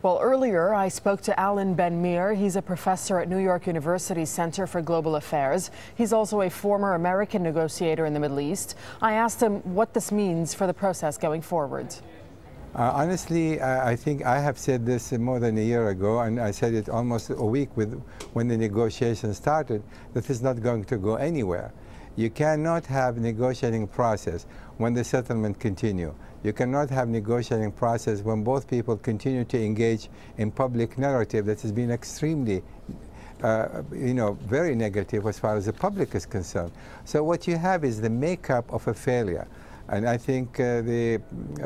Well, earlier I spoke to Alon Ben-Mein. He's a professor at New York University's Center for Global Affairs. He's also a former American negotiator in the Middle East. I asked him what this means for the process going forward. Honestly, I think I have said this more than a year ago, and I said it almost a week when the negotiations started, that it's not going to go anywhere. You cannot have negotiating process when the settlement continue. You cannot have negotiating process when both people continue to engage in public narrative that has been extremely very negative as far as the public is concerned. So what you have is the makeup of a failure. And I think the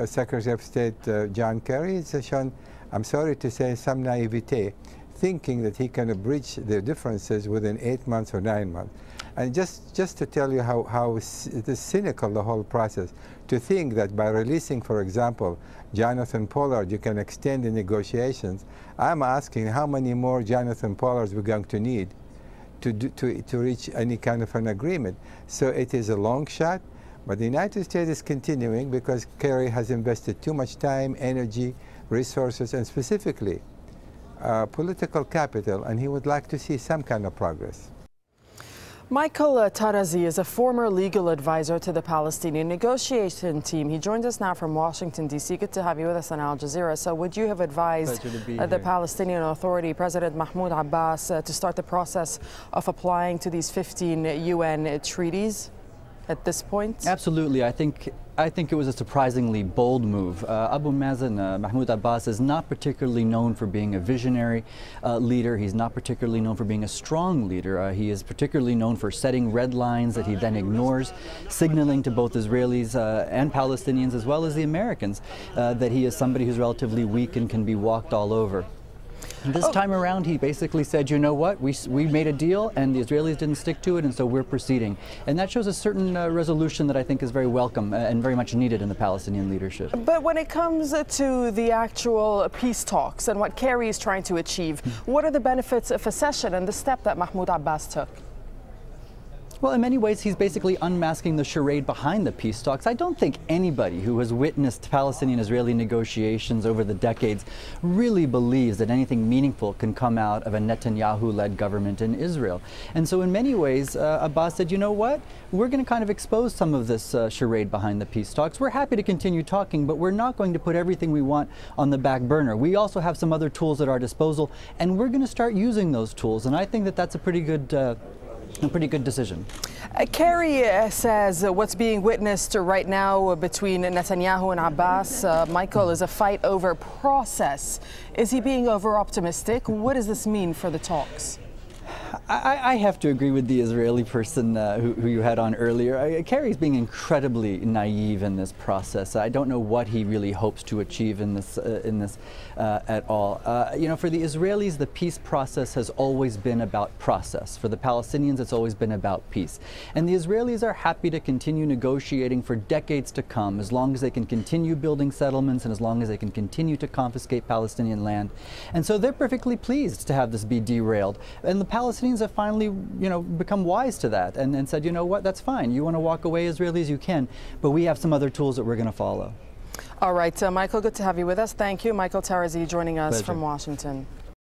Secretary of State, John Kerry, has shown, I'm sorry to say, some naivete, thinking that he can bridge the differences within 8 months or 9 months. And just to tell you how it is cynical, the whole process, to think that by releasing, for example, Jonathan Pollard, you can extend the negotiations. I'm asking how many more Jonathan Pollards we're going to need to reach any kind of an agreement. So it is a long shot. But the United States is continuing because Kerry has invested too much time, energy, resources, and specifically political capital, and he would like to see some kind of progress. Michael Tarazi is a former legal advisor to the Palestinian negotiation team. He joins us now from Washington, D.C. Good to have you with us on Al Jazeera. So would you have advised the Palestinian Authority, President Mahmoud Abbas, to start the process of applying to these 15 UN treaties at this point? Absolutely. I think it was a surprisingly bold move. Abu Mazen, Mahmoud Abbas, is not particularly known for being a visionary leader. He's not particularly known for being a strong leader. He is particularly known for setting red lines that he then ignores, signaling to both Israelis and Palestinians, as well as the Americans, that he is somebody who's relatively weak and can be walked all over. This time around, he basically said, you know what, we made a deal and the Israelis didn't stick to it, and so we're proceeding. And that shows a certain resolution that I think is very welcome and very much needed in the Palestinian leadership. But when it comes to the actual peace talks and what Kerry is trying to achieve, what are the benefits of accession and the step that Mahmoud Abbas took? Well, in many ways, he's basically unmasking the charade behind the peace talks. I don't think anybody who has witnessed Palestinian-Israeli negotiations over the decades really believes that anything meaningful can come out of a Netanyahu-led government in Israel. And so in many ways, Abbas said, you know what? We're going to kind of expose some of this charade behind the peace talks. We're happy to continue talking, but we're not going to put everything we want on the back burner. We also have some other tools at our disposal, and we're going to start using those tools. And I think that that's a pretty good decision. Kerry says what's being witnessed right now between Netanyahu and Abbas, Michael, is a fight over process. Is he being over-optimistic? What does this mean for the talks? I have to agree with the Israeli person who you had on earlier. Kerry's being incredibly naive in this process. I don't know what he really hopes to achieve in this at all. You know, for the Israelis, the peace process has always been about process. For the Palestinians, it's always been about peace. And the Israelis are happy to continue negotiating for decades to come, as long as they can continue building settlements and as long as they can continue to confiscate Palestinian land. And so they're perfectly pleased to have this be derailed. And the Palestinians have finally, become wise to that and said, you know what, that's fine. You want to walk away, Israelis, you can, but we have some other tools that we're going to follow. All right, Michael, good to have you with us. Thank you. Michael Tarazi joining us from Washington.